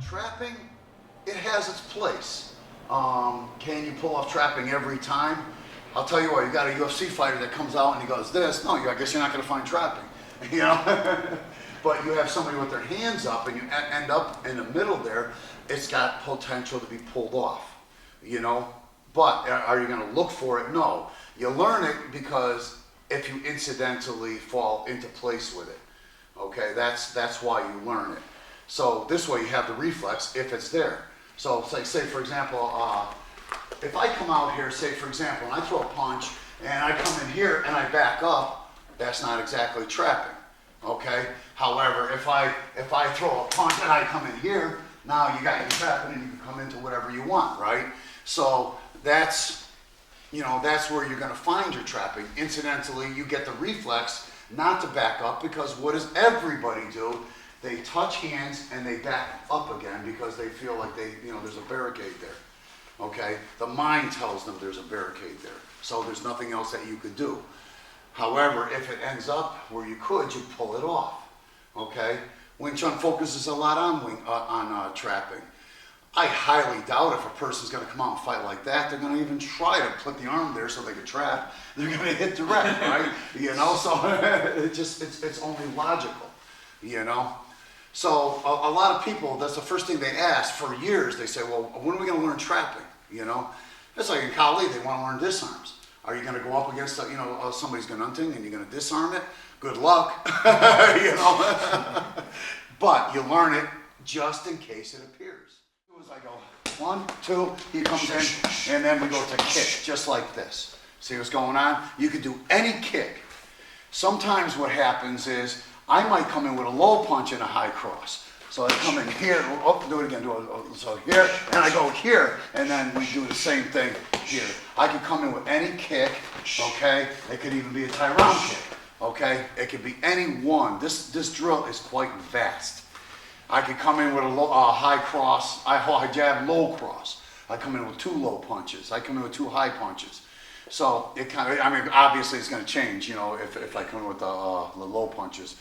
Trapping, it has its place. Can you pull off trapping every time? I'll tell you what, you got a UFC fighter that comes out and he goes this. No, I guess you're not going to find trapping, you know? But you have somebody with their hands up and you end up in the middle there, it's got potential to be pulled off, you know? But are you going to look for it? No. You learn it because if you incidentally fall into place with it, okay? That's why you learn it. So this way you have the reflex if it's there. So it's like, say for example, if I come out here, say for example, and I throw a punch and I come in here and I back up, that's not exactly trapping, okay? However, if I throw a punch and I come in here, now you got your trapping and you can come into whatever you want, right? So that's, you know, that's where you're going to find your trapping. Incidentally, you get the reflex not to back up because what does everybody do? They touch hands and they back up again because they feel like there's a barricade there. Okay? The mind tells them there's a barricade there. So there's nothing else that you could do. However, if it ends up where you pull it off. Okay? Wing Chun focuses a lot on trapping. I highly doubt if a person's going to come out and fight like that, they're going to even try to put the arm there so they can trap. They're going to hit direct, right? You know, so it's only logical, you know? So a lot of people, that's the first thing they ask for years. They say, well, when are we going to learn trapping? You know, it's like in Kali, they want to learn disarms. Are you going to go up against, somebody's gunting and you're going to disarm it? Good luck, you know. But you learn it just in case it appears. As I go 1, 2, he comes in, and then we go to kick, just like this. See what's going on? You can do any kick. Sometimes what happens is I might come in with a low punch and a high cross. So I come in here, do it again, so here, and I go here, and then we do the same thing here. I can come in with any kick, okay? It could even be a tie round kick, okay? It could be any one. This drill is quite vast. I could come in with a high cross, I jab low cross. I come in with 2 low punches. I come in with 2 high punches. So it kind of, obviously it's going to change, you know, if I come in with the low punches.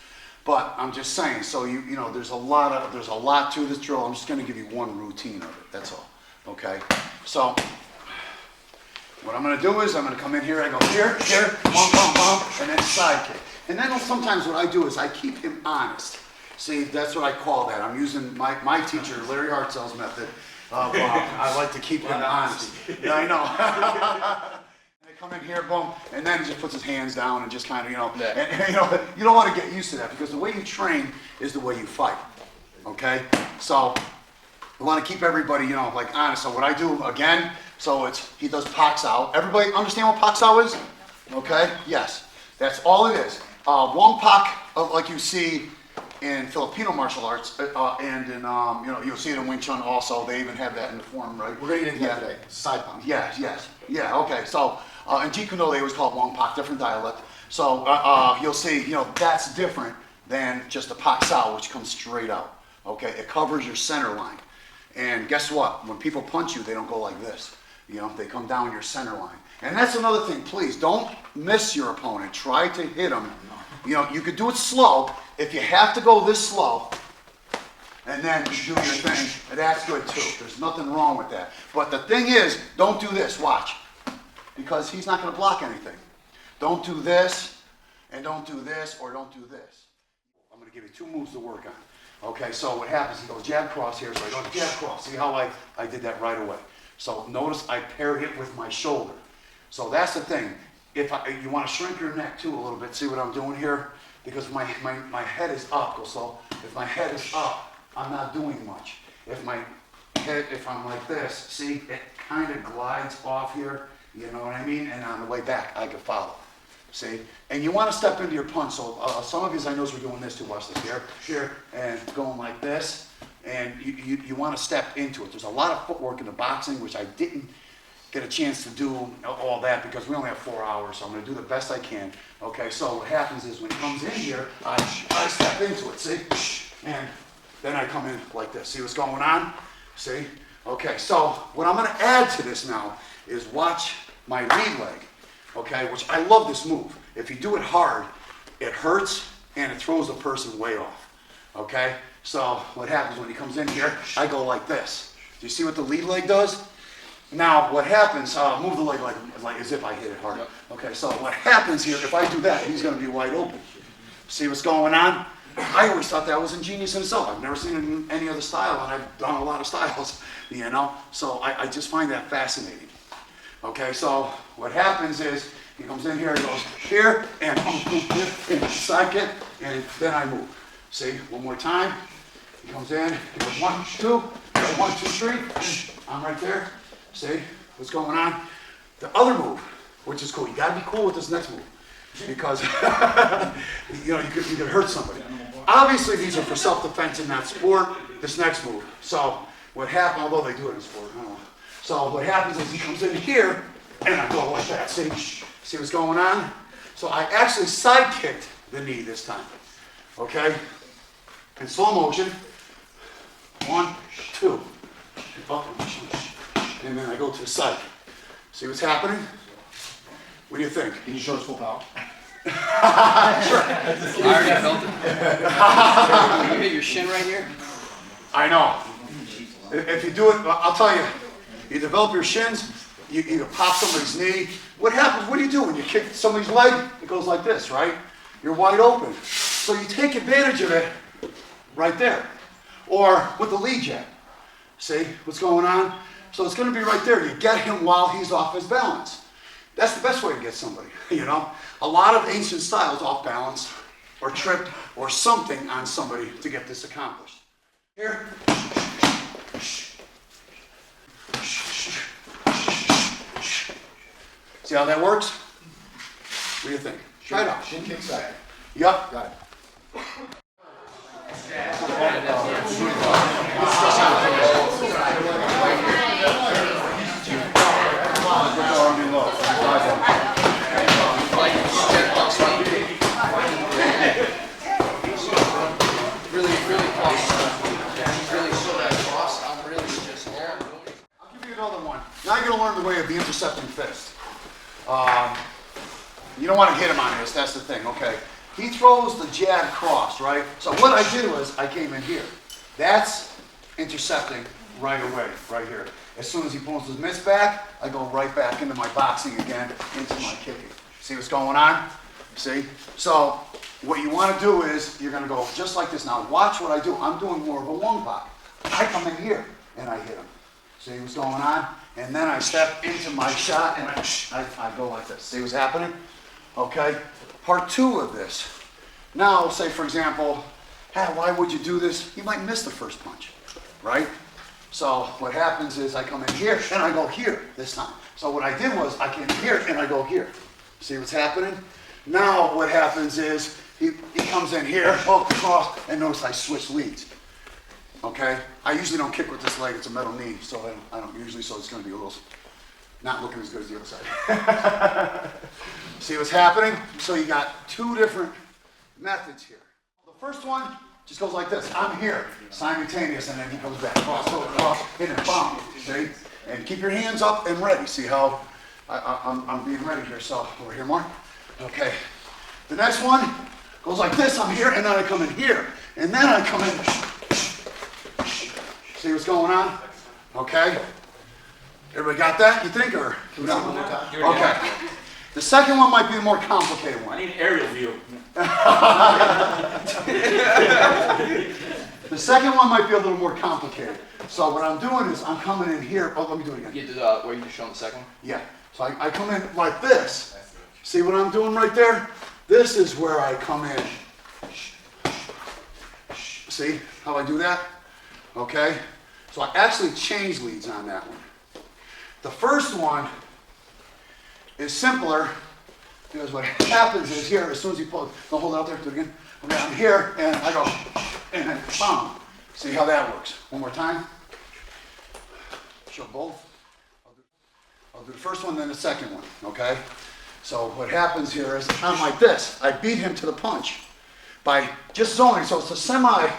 But I'm just saying, so you know, there's a lot to this drill. I'm just going to give you one routine of it. That's all. Okay. So what I'm going to do is I'm going to come in here. I go here, bump, bump, bump, and then side kick. And then sometimes what I do is I keep him honest. See, that's what I call that. I'm using my teacher, Larry Hartzell's method. I like to keep him honest. Yeah, I know. They come in here, boom, and then he just puts his hands down and just kind of, you know, and you know, you don't want to get used to that because the way you train is the way you fight. Okay? So we want to keep everybody, you know, like honest. So what I do again, so he does Pak Sao. Everybody understand what Pak Sao is? Okay? Yes. That's all it is. One Pak, like you see in Filipino martial arts, and in, you'll see it in Wing Chun also. They even have that in the form, right? We're going to get into that today. Side palm. Yes. Yeah, okay. So in Jeet Kune, they always call it Wong Pak, different dialect. So you'll see, you know, that's different than just a Pak Sao, which comes straight out. Okay, it covers your center line. And guess what? When people punch you, they don't go like this. You know, they come down your center line. And that's another thing, please, don't miss your opponent. Try to hit them. You know, you could do it slow. If you have to go this slow, and then you do your thing, that's good too. There's nothing wrong with that. But the thing is, don't do this, watch. Because he's not going to block anything. Don't do this, and don't do this, or don't do this. I'm going to give you 2 moves to work on. Okay, so what happens, he goes jab cross here, so I go jab cross. See how I did that right away. So notice I paired it with my shoulder. So that's the thing. If you want to shrink your neck too a little bit, see what I'm doing here? Because my head is up, go slow. If my head is up, I'm not doing much. If I'm like this, see, it kind of glides off here, you know what I mean? And on the way back, I can follow, see? And you want to step into your punch. So some of you, I know, are doing this too. Watch this here, and going like this. And you want to step into it. There's a lot of footwork in the boxing, which I didn't get a chance to do all that because we only have 4 hours, so I'm going to do the best I can. Okay, so what happens is when he comes in here, I step into it, see? And then I come in like this. See what's going on? See? Okay, so what I'm going to add to this now is watch my lead leg, okay, which I love this move. If you do it hard, it hurts and it throws the person way off, okay? So what happens when he comes in here, I go like this. Do you see what the lead leg does? Now what happens, move the leg like as if I hit it hard. Yep. Okay, so what happens here, if I do that, he's gonna be wide open. See what's going on? I always thought that was ingenious in itself. I've never seen it in any other style, and I've done a lot of styles, you know? So I just find that fascinating. Okay, so what happens is, he comes in here, he goes here, and side kick, and then I move. See, one more time. He comes in, he goes 1, 2, 1, 2, 3. I'm right there. See what's going on? The other move, which is cool. You got to be cool with this next move because you know you could hurt somebody. Obviously, these are for self-defense and not sport. This next move. So what happens? Although they do it in sport, I don't know. So what happens is he comes in here, and I go like that. See what's going on? So I actually side kicked the knee this time. Okay. In slow motion. 1, 2. And then I go to the side. See what's happening? What do you think? Can you show us full power? Sure. I already felt it. You hit your shin right here? I know. If you do it, I'll tell you, you develop your shins, you can pop somebody's knee. What happens? What do you do when you kick somebody's leg? It goes like this, right? You're wide open. So you take advantage of it right there. Or with the lead jab. See what's going on? So it's going to be right there. You get him while he's off his balance. That's the best way to get somebody, you know? A lot of ancient styles off balance or tripped or something on somebody to get this accomplished. Here. See how that works? What do you think? Try it out. Shin kick side. Yup. Got it. Now you're going to learn the way of the intercepting fist. You don't want to hit him on this, that's the thing, okay? He throws the jab cross, right? So what I did was I came in here. That's intercepting right away, right here. As soon as he pulls his mitts back, I go right back into my boxing again, into my kicking. See what's going on? See? So what you want to do is you're going to go just like this. Now watch what I do. I'm doing more of a Wong Pak. I come in here and I hit him. See what's going on? And then I step into my shot and I go like this. See what's happening? Okay? Part 2 of this. Now, say for example, hey, why would you do this? You might miss the first punch, right? So what happens is I come in here and I go here this time. So what I did was I came here and I go here. See what's happening? Now what happens is he comes in here, hook across, and notice I switch leads. Okay? I usually don't kick with this leg, it's a metal knee, so I don't usually, so it's going to be a little, not looking as good as the other side. See what's happening? So you got 2 different methods here. The first one just goes like this. I'm here, simultaneous, and then he comes back. Cross, go across, hit and bomb. See? And keep your hands up and ready. See how I'm being ready here. So over here more. Okay. The next one goes like this. I'm here, and then I come in here. And then I come in. See what's going on? Okay. Everybody got that, you think, or? Okay. The second one might be the more complicated one. I need an aerial view. The second one might be a little more complicated. So what I'm doing is I'm coming in here. Oh, let me do it again. You did where you just showing the second one? Yeah. So I come in like this. See what I'm doing right there? This is where I come in. See how I do that? Okay. So I actually change leads on that one. The first one is simpler because what happens is here, as soon as you pull, don't hold it out there, do it again. Okay, I'm here and I go, and then boom. See how that works? One more time. Show both. I'll do the first one, then the second one, okay? So what happens here is I'm like this. I beat him to the punch by just zoning. So it's a semi,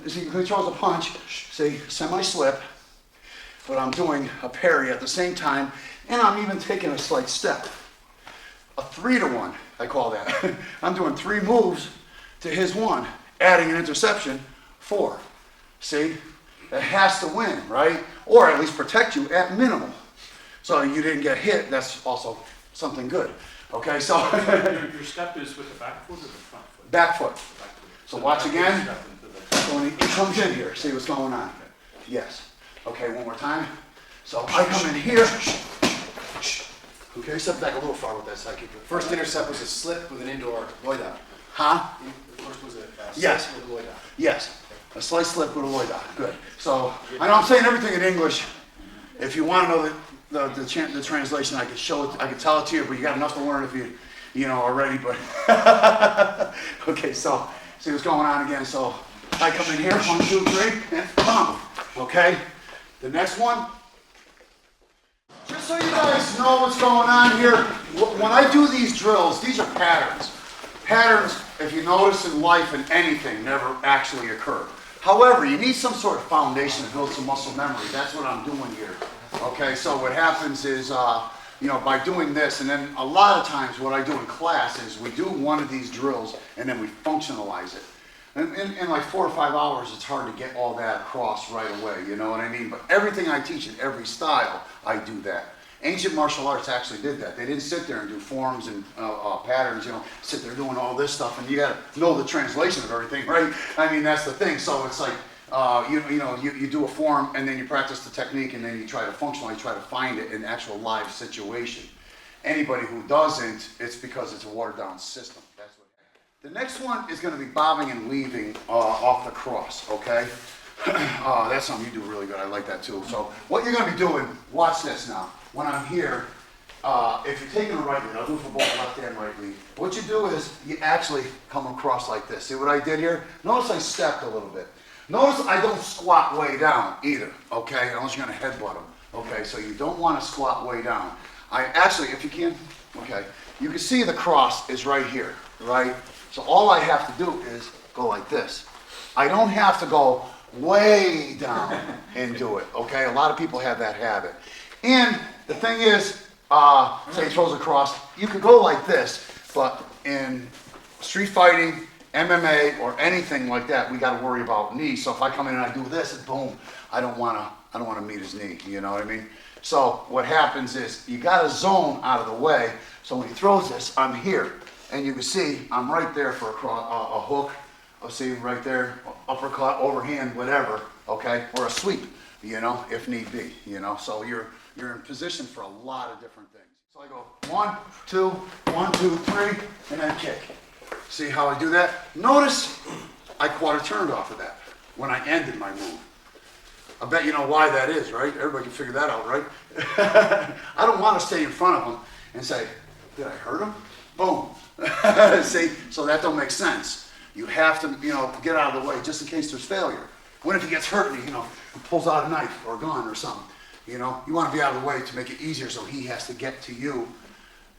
as he throws a punch, see, semi-slip, but I'm doing a parry at the same time, and I'm even taking a slight step. A 3-to-1, I call that. I'm doing 3 moves to his 1, adding an interception, 4. See? It has to win, right? Or at least protect you at minimum. So you didn't get hit, that's also something good. Okay, so. Your step is with the back foot or the front foot? Back foot. The back foot. So watch again. Step into the- So when he comes in here, see what's going on. Yes. Okay, one more time. So I come in here. Okay, step back a little far with that side. Keep it. First intercept was a slip with an indoor loidout. Huh? The first was a slip Yes. with a loidout. Yes. A slight slip with a loidout. Good. So I know I'm saying everything in English. If you want to know the translation, I could show it. I could tell it to you, but you got enough to learn if you know already. But okay, so see what's going on again. So I come in here, 1, 2, 3, and boom. Okay. The next one. Just so you guys know what's going on here, when I do these drills, these are patterns. Patterns, if you notice in life and anything, never actually occur. However, you need some sort of foundation to build some muscle memory. That's what I'm doing here. Okay, so what happens is, you know, by doing this, and then a lot of times what I do in class is we do one of these drills and then we functionalize it. And in like 4 or 5 hours, it's hard to get all that across right away, you know what I mean? But everything I teach in every style, I do that. Ancient martial arts actually did that. They didn't sit there and do forms and patterns, you know, sit there doing all this stuff, and you got to know the translation of everything, right? I mean, that's the thing. So it's like, you do a form, and then you practice the technique, and then you try to functionally try to find it in actual live situation. Anybody who doesn't, it's because it's a watered down system. That's what. The next one is going to be bobbing and weaving off the cross, okay? That's something you do really good. I like that too. So what you're going to be doing, watch this now. When I'm here, if you're taking a right lead, I'll do it for both left and right lead. What you do is you actually come across like this. See what I did here? Notice I stepped a little bit. Notice I don't squat way down either, okay? Unless you're going to headbutt them. Okay, so you don't want to squat way down. I actually, if you can, okay, you can see the cross is right here, right? So all I have to do is go like this. I don't have to go way down and do it, okay? A lot of people have that habit. And the thing is, say he throws a cross, you could go like this, but in street fighting, MMA, or anything like that, we got to worry about knees. So if I come in and I do this, and boom, I don't want to meet his knee. You know what I mean? So what happens is you got a zone out of the way. So when he throws this, I'm here, and you can see I'm right there for a hook. I'll see right there, uppercut, overhand, whatever. Okay, or a sweep. You know, if need be. You know, so you're in position for a lot of different things. So I go 1, 2, 1, 2, 3, and then kick. See how I do that? Notice I quarter turned off of that when I ended my move. I bet you know why that is, right? Everybody can figure that out, right? I don't want to stay in front of him and say, did I hurt him? Boom. See? So that don't make sense. You have to, you know, get out of the way just in case there's failure. What if he gets hurt and he, you know, pulls out a knife or a gun or something? You know, you want to be out of the way to make it easier so he has to get to you,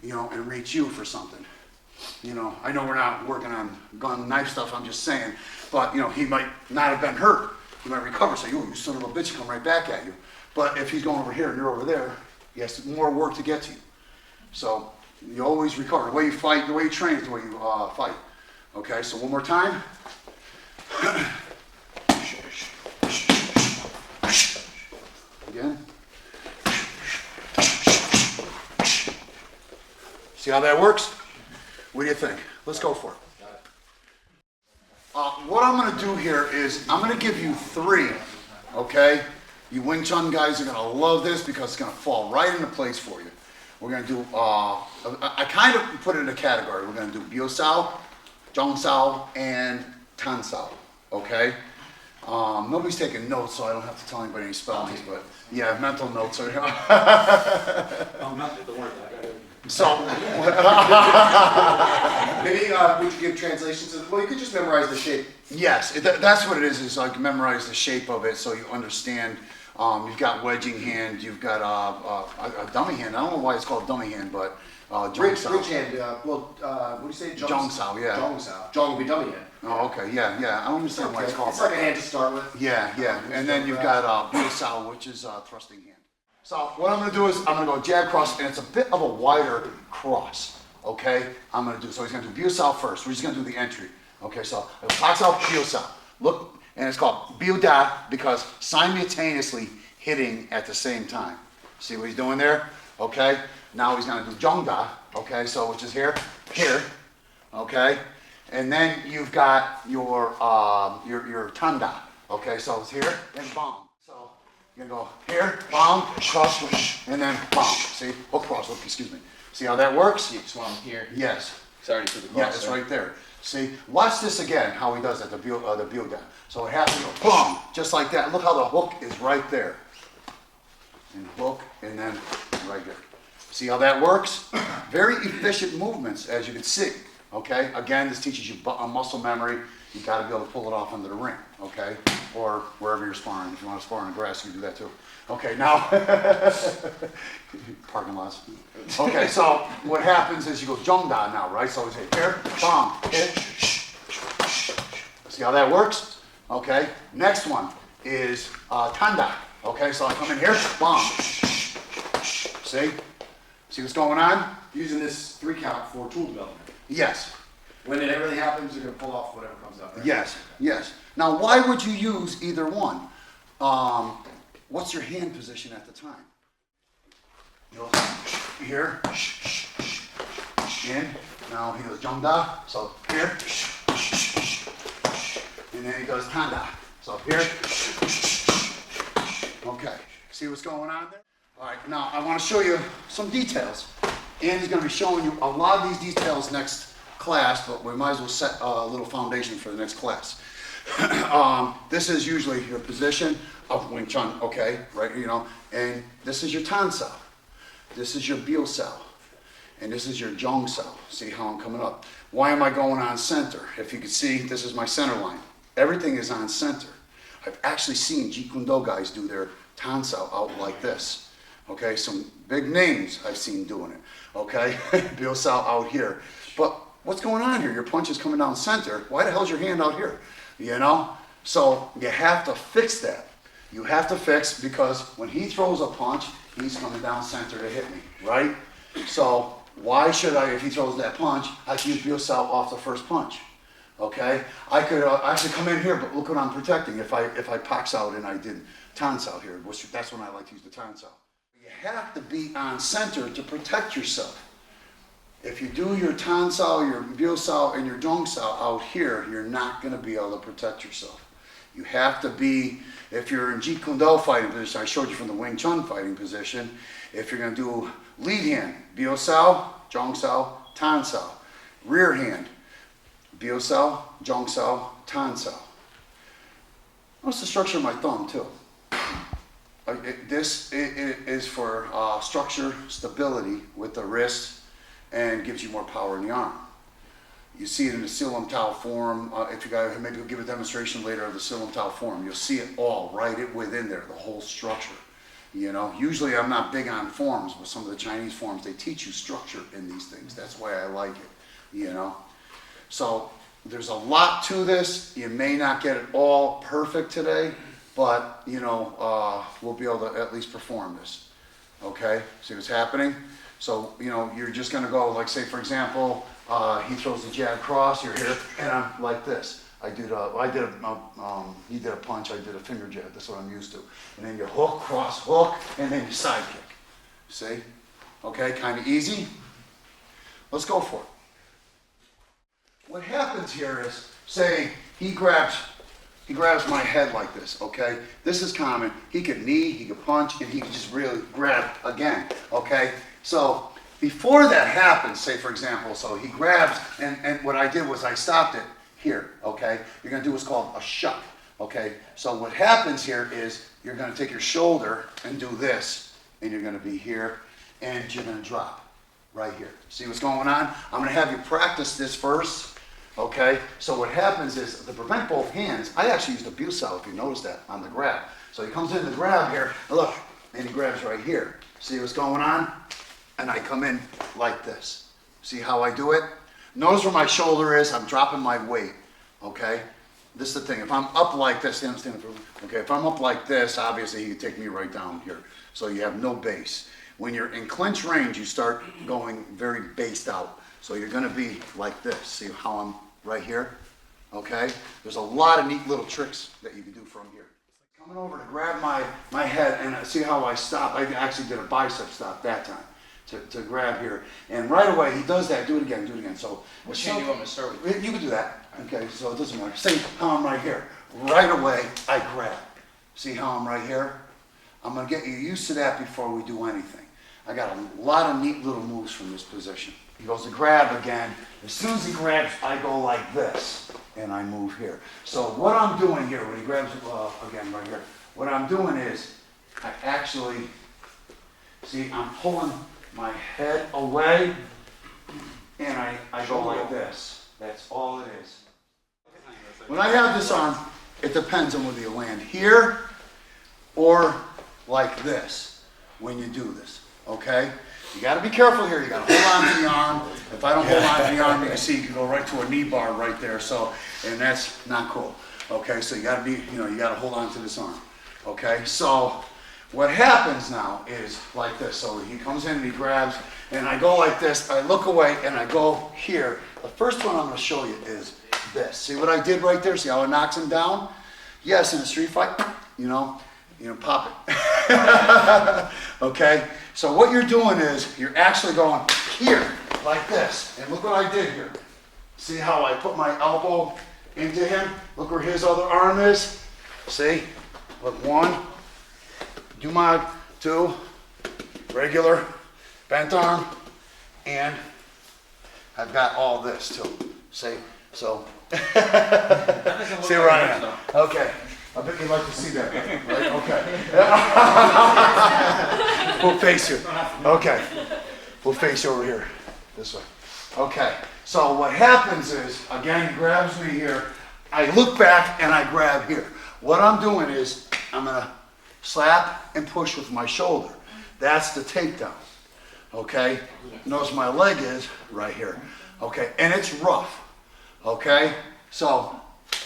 you know, and reach you for something. You know, I know we're not working on gun, knife stuff, I'm just saying, but, you know, he might not have been hurt. He might recover, say, oh, you son of a bitch, come right back at you. But if he's going over here and you're over there, he has more work to get to you. So you always recover. The way you fight, the way you train is the way you fight. Okay, so one more time. Again. See how that works? What do you think? Let's go for it. What I'm going to do here is I'm going to give you 3, okay? You Wing Chun guys are going to love this because it's going to fall right into place for you. We're going to do, I kind of put it in a category. We're going to do Biu Sao, Zhong Sao, and Tan Sao, okay? Nobody's taking notes, so I don't have to tell anybody any spellings, but yeah, mental notes are. Oh, not the word. So, Maybe we could give translations of, well, you could just memorize the shape. yes, that's what it is like memorize the shape of it so you understand. You've got wedging hand, you've got a dummy hand. I don't know why it's called dummy hand, but Bridge hand, what do you say? Zhong Sao, yeah. Zhong Sao. Zhong would be dummy hand. Oh, okay, yeah. I don't understand why it's called It's that. like a hand to start with. Yeah. And then you've got Biu Sao, which is thrusting hand. So what I'm going to do is I'm going to go jab cross, and it's a bit of a wider cross. Okay, I'm going to do so. He's going to do Biu Sao first. We're just going to do the entry. Okay, so Tak Sao, Biu Sao. Look, And it's called Biu-da because simultaneously hitting at the same time. See what he's doing there? Okay. Now he's going to do Jong-da. Okay. So which is here, here. Okay. And then you've got your Tanda. Okay. So it's here and bong. So you're going to go here, bong, cross hook, and then bong. See? Hook, cross hook. Excuse me. See how that works? So I'm here. Yes. Sorry for the cross. Yeah, it's right there. See, watch this again, how he does it, the Biu-da. So it has to go, boom, just like that. Look how the hook is right there. And hook, and then right there. See how that works? Very efficient movements, as you can see. Okay, again, this teaches you muscle memory. You got to be able to pull it off under the ring, okay? Or wherever you're sparring. If you want to spar on the grass, you can do that too. Okay, now, parking lots. Okay, so what happens is you go Jong-da now, right? So it's here, bong, hit. See how that works? Okay, next one is Tanda. Okay, so I come in here, bong. See? See what's going on? Using this 3 count for tool development. Yes. When it really happens, you're gonna pull off whatever comes up. Right? Yes, yes. Now, why would you use either one? What's your hand position at the time? You'll here, in. Now he goes Jong-da, so here, and then he goes Tanda, so here. Okay, see what's going on there? All right, now I want to show you some details. Andy's going to be showing you a lot of these details next class, but we might as well set a little foundation for the next class. This is usually your position of Wing Chun, okay, right, you know, and this is your Tan Sao. This is your Biu Sao. And this is your Jong Sao. See how I'm coming up. Why am I going on center? If you can see, this is my center line. Everything is on center. I've actually seen Jeet Kune Do guys do their Tan Sao out like this. Okay, some big names I've seen doing it. Okay, Biu Sao out here. But what's going on here? Your punch is coming down center. Why the hell's your hand out here? You know? So you have to fix that. You have to fix because when he throws a punch, he's coming down center to hit me, right? So why should I, if he throws that punch, I can use Biu Sao off the first punch, okay? I could actually come in here, but look what I'm protecting. If I pox out and I did Tan Sao here, which that's when I like to use the Tan Sao. You have to be on center to protect yourself. If you do your Tan Sao, your Biu Sao, and your Jong Sao out here, you're not going to be able to protect yourself. You have to be, if you're in Jeet Kune Do fighting position, I showed you from the Wing Chun fighting position, if you're going to do lead hand, Biu Sao, Jong Sao, Tan Sao. Rear hand, Biu Sao, Jong Sao, Tan Sao. What's the structure of my thumb too? This is for structure, stability with the wrist, and gives you more power in the arm. You see it in the Silam Tao form. If you guys, maybe we'll give a demonstration later of the Silam Tao form. You'll see it all right within there, the whole structure. You know, usually I'm not big on forms, but some of the Chinese forms, they teach you structure in these things. That's why I like it, you know. So there's a lot to this. You may not get it all perfect today, but, you know, we'll be able to at least perform this. Okay, see what's happening? So, you know, you're just going to go, like, say, for example, he throws the jab cross, you're here, and I'm like this. He did a punch, I did a finger jab, that's what I'm used to. And then you hook, cross, hook, and then you side kick. See? Okay, kind of easy. Let's go for it. What happens here is, say, he grabs my head like this, okay? This is common. He could knee, he could punch, and he could just really grab again, okay? So before that happens, say for example, so he grabs, and what I did was I stopped it here, okay? You're gonna do what's called a shuck, okay? So what happens here is you're gonna take your shoulder and do this, and you're gonna be here, and you're gonna drop right here. See what's going on? I'm gonna have you practice this first, okay? So what happens is, to prevent both hands, I actually use the Biu Sao, if you notice that, on the grab. So he comes in the grab here, and look, and he grabs right here. See what's going on? And I come in like this. See how I do it? Notice where my shoulder is, I'm dropping my weight, okay? This is the thing, if I'm up like this, you understand? Okay, if I'm up like this, obviously he can take me right down here. So you have no base. When you're in clinch range, you start going very based out. So you're gonna be like this. See how I'm right here? okay? There's a lot of neat little tricks that you can do from here. Coming over to grab my head, and see how I stop. I actually did a bicep stop that time to grab here. And right away, he does that. Do it again, do it again. So, What chain do you want me to start with? you can do that. Okay, so it doesn't matter. See how I'm right here. Right away, I grab. See how I'm right here? I'm gonna get you used to that before we do anything. I got a lot of neat little moves from this position. He goes to grab again. As soon as he grabs, I go like this, and I move here. So what I'm doing here, when he grabs again right here, what I'm doing is, I actually, see, I'm pulling my head away, and I go like this. That's all it is. When I have this on, it depends on whether you land here or like this when you do this, okay? You gotta be careful here. You gotta hold on to the arm. If I don't hold on to the arm, you can see you can go right to a knee bar right there. So, and that's not cool. Okay, so you gotta be, you gotta hold on to this arm. Okay, so what happens now is like this. So he comes in and he grabs, and I go like this. I look away and I go here. The first one I'm gonna show you is this. See what I did right there? See how it knocks him down? Yes, in a street fight, pop it. Okay? So what you're doing is, you're actually going here, like this. And look what I did here. See how I put my elbow into him? Look where his other arm is. See? Look, 1, Dumag, 2, regular, bent arm, and I've got all this too. See? So, see where I am. Okay. I bet you'd like to see that, right? Okay. We'll face you. Okay. We'll face you over here, this way. Okay. So what happens is, again, he grabs me here. I look back and I grab here. What I'm doing is, I'm gonna slap and push with my shoulder. That's the takedown. Okay. Notice my leg is right here. Okay. And it's rough. Okay. So,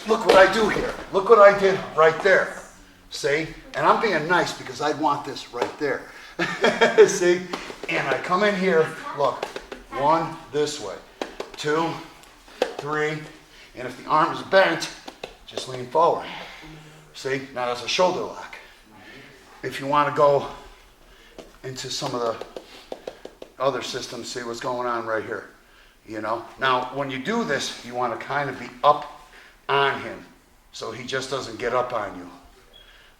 look what I do here. Look what I did right there. See? And I'm being nice because I want this right there. See? And I come in here, look, 1 this way, 2, 3, and if the arm is bent, just lean forward. See? Now that's a shoulder lock. If you want to go into some of the other systems, see what's going on right here. Now when you do this, you want to kind of be up on him so he just doesn't get up on you.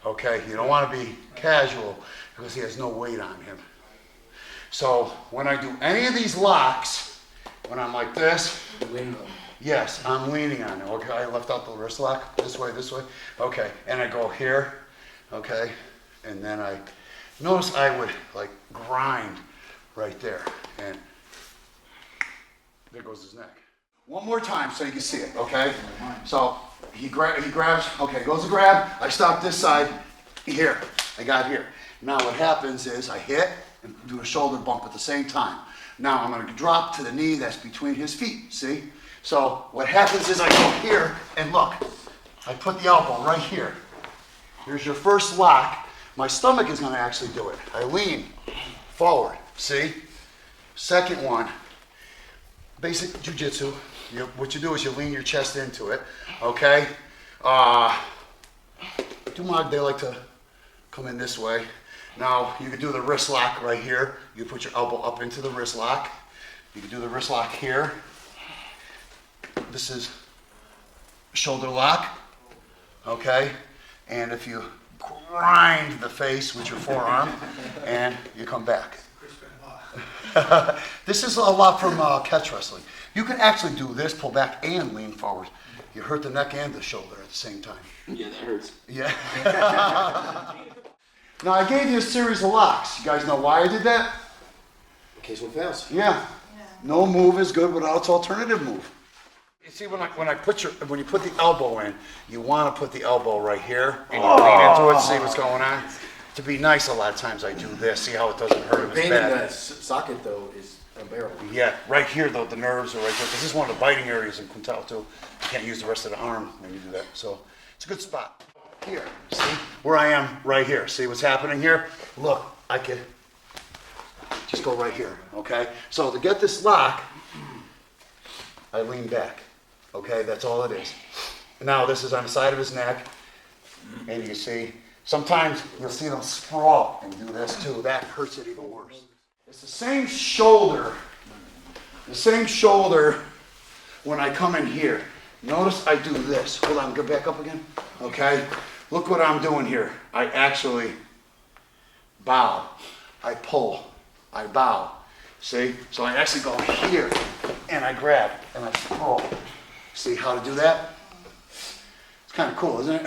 Okay, you don't want to be casual because he has no weight on him. So when I do any of these locks, when I'm like this, yes, I'm leaning on him. Okay, I left out the wrist lock, this way, okay, and I go here, okay, and then I notice I would like grind right there, and there goes his neck. One more time so you can see it, okay? So he grabs, okay, goes to grab, I stop this side, here, I got here. Now what happens is I hit and do a shoulder bump at the same time. Now I'm gonna drop to the knee that's between his feet, see? So what happens is I go here and look, I put the elbow right here. Here's your first lock. My stomach is gonna actually do it. I lean forward, see? Second one, basic jiu-jitsu. What you do is you lean your chest into it, okay? Dumag, they like to come in this way. Now, you can do the wrist lock right here. You put your elbow up into the wrist lock. You can do the wrist lock here. This is shoulder lock, okay? And if you grind the face with your forearm, and you come back. This is a lot from catch wrestling. You can actually do this, pull back and lean forward. You hurt the neck and the shoulder at the same time. Yeah, that hurts. Yeah. Now I gave you a series of locks. You guys know why I did that? In case one fails. Yeah. No move is good without its alternative move. You see, when you put the elbow in, you want to put the elbow right here and you lean into it. See what's going on? To be nice, a lot of times I do this. See how it doesn't hurt The as pain in bad. that socket, though, is unbearable. Yeah, right here though, the nerves are right there. This is one of the biting areas in Quintel too. You can't use the rest of the arm when you do that. So it's a good spot. Here, see where I am right here. See what's happening here? Look, I can just go right here, okay? So to get this lock, I lean back, Okay, that's all it is. Now this is on the side of his neck, and you can see, sometimes you'll see them sprawl and do this too. That hurts it even worse. It's the same shoulder when I come in here. Notice I do this. Hold on, go back up again. Okay, look what I'm doing here. I actually bow, I pull, I bow. See? So I actually go here, and I grab, and I sprawl. See how to do that? It's kind of cool, isn't it?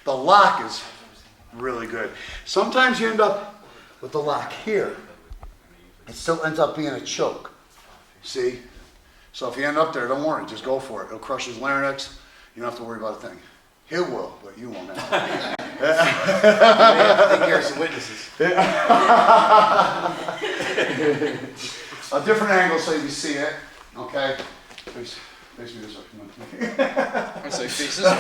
The lock is really good. Sometimes you end up with the lock here. It still ends up being a choke. See? So if you end up there, don't worry, just go for it. It'll crush his larynx. You don't have to worry about a thing. He will, but you won't have to. I have to take care of some witnesses. A different angle so you can see it. Okay? Face me this way. Come on. I say face this way.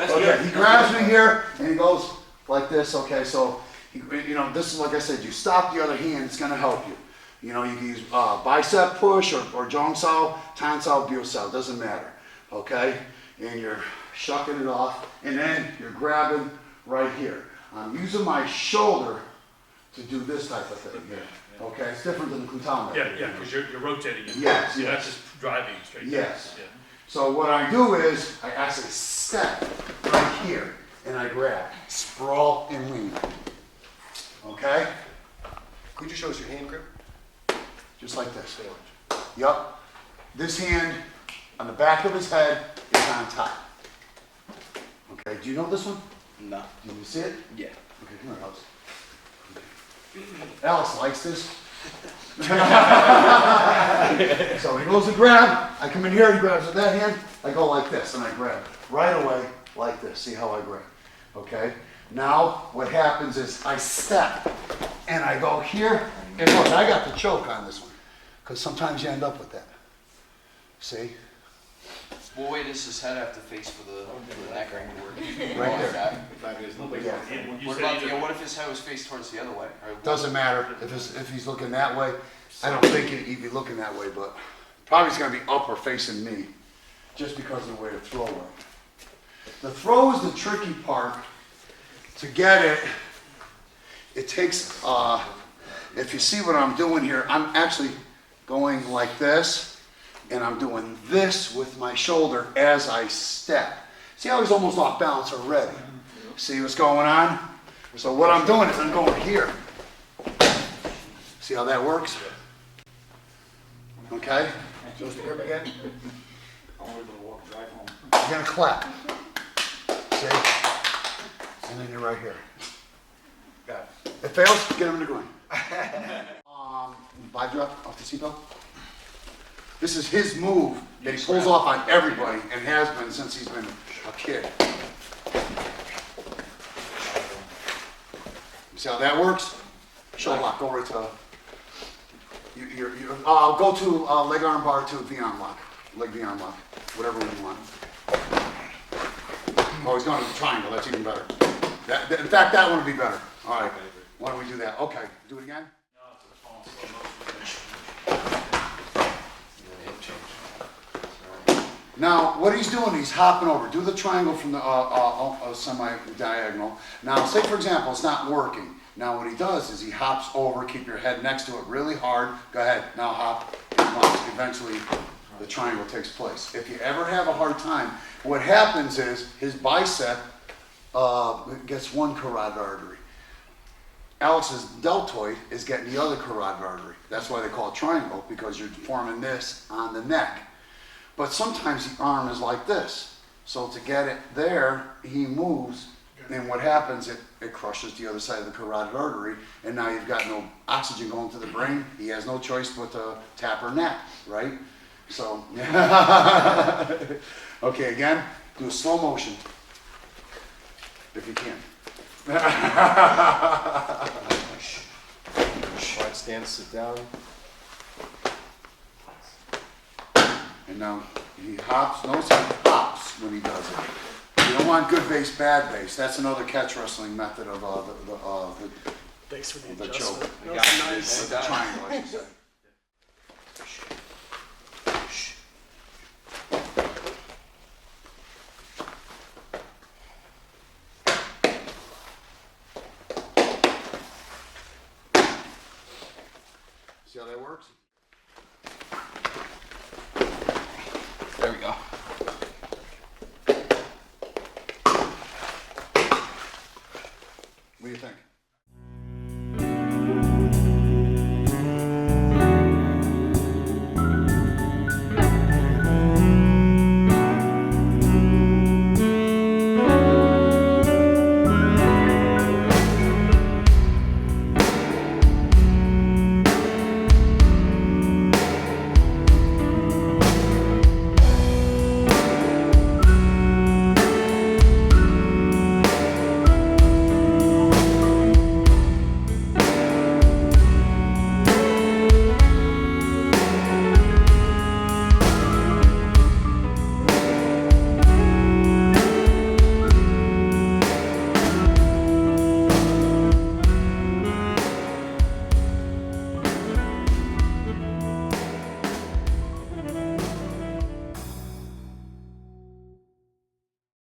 Okay, he grabs me here and he goes like this. Okay, so this is like I said. You stop the other hand, it's gonna help you. You can use bicep push or Jongsao, Tansao, Biosao, doesn't matter. Okay, and you're shucking it off, and then you're grabbing right here. I'm using my shoulder to do this type of thing here. Okay, it's different than the Kuntama. Yeah, because you're rotating it. Yes, You're not yes. just driving straight. Yes. Yeah. So what I do is I actually step right here and I grab, sprawl and lean. Okay? Could you show us your hand grip? Just like this. Yup. This hand on the back of his head is on top. Okay, do you know this one? No. Do you see it? Yeah. Okay, come here, Alex. Alex likes this. So he goes to grab, I come in here, he grabs with that hand, I go like this, and I grab right away like this. See how I grab? Okay? Now, what happens is I step, and I go here, and look, I got the choke on this one, because sometimes you end up with that. See? What way does his head have to face for the neck ring to work? Right there. Yeah. You What said about, either- what if his head was faced towards the other way? Or Doesn't matter if he's looking that way. I don't think he'd be looking that way, but probably he's going to be up or facing me, just because of the way the throw went. The throw is the tricky part. To get it, it takes, if you see what I'm doing here, I'm actually going like this, and I'm doing this with my shoulder as I step. See how he's almost off balance already? See what's going on? So what I'm doing is I'm going here. See how that works? Okay? Show us the grip again. You're gonna clap. See? And then you're right here. Got it. If it fails, get him in the groin. Vibe drop off the seatbelt. This is his move that he pulls off on everybody and has been since he's been a kid. See how that works? Shoulder lock, go right to, go to leg arm bar to V-arm lock, leg V-arm lock, whatever you want. Oh, he's going to the triangle, that's even better. In fact, that one would be better. All right, why don't we do that? Okay, do it again? Now, what he's doing, he's hopping over. Do the triangle from the semi-diagonal. Now, say for example, it's not working. Now, what he does is he hops over, keep your head next to it really hard. Go ahead, now hop. Eventually, the triangle takes place. If you ever have a hard time, what happens is his bicep gets one carotid artery. Alex's deltoid is getting the other carotid artery. That's why they call it triangle, because you're forming this on the neck. But sometimes the arm is like this. So to get it there, he moves, and what happens, it crushes the other side of the carotid artery, and now you've got no oxygen going to the brain. He has no choice but to tap her neck, right? So, okay, again, do a slow motion, if you can. Alright, stand, sit down. And now he hops, notice he hops when he does it. You don't want good base, bad base. That's another catch wrestling method of Thanks for the the adjustment. choke. That's nice. The triangle, I should say.